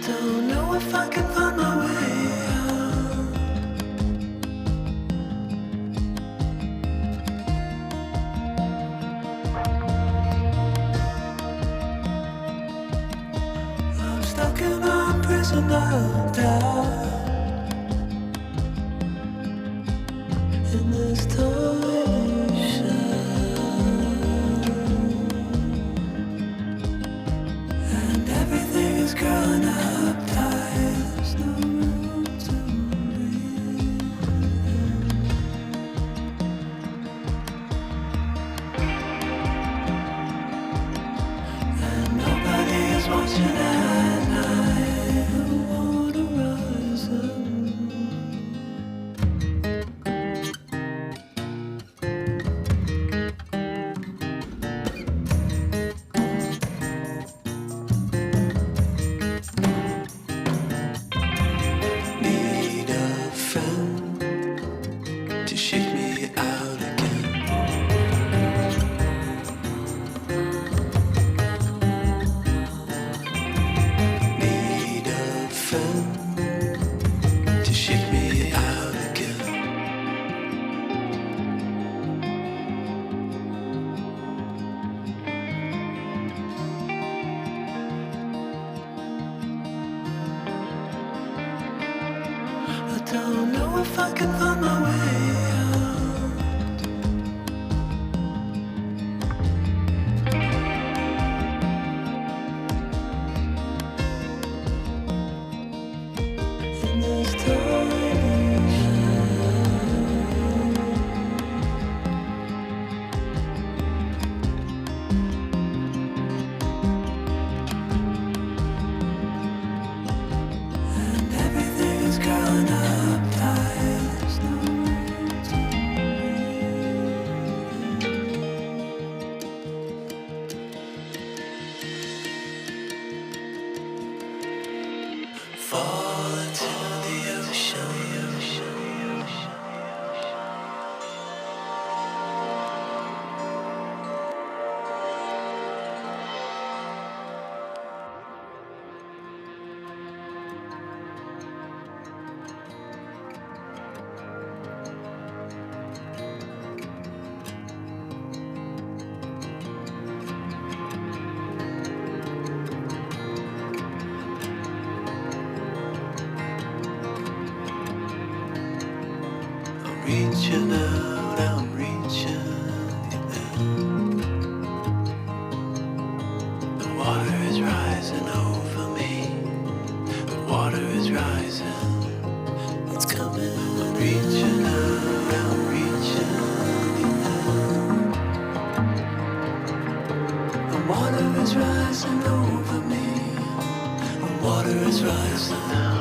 don't know if I can find my way out. I'm stuck in a prison of doubt. In this tiny shell, and everything is growing up tight. There's no room to breathe. And nobody is watching at night. The water rises. Need a friend to shake me out again. Need a friend to shake me out again. I don't know if I can find my way out. In this tiny shell, and everything is growing up tight. There's no room to breathe. Fall into the ocean. I'm reaching out, I'm reaching in. The water is rising over me. The water is rising. It's coming. I'm reaching out, I'm reaching in. The water is rising over me. The water is rising.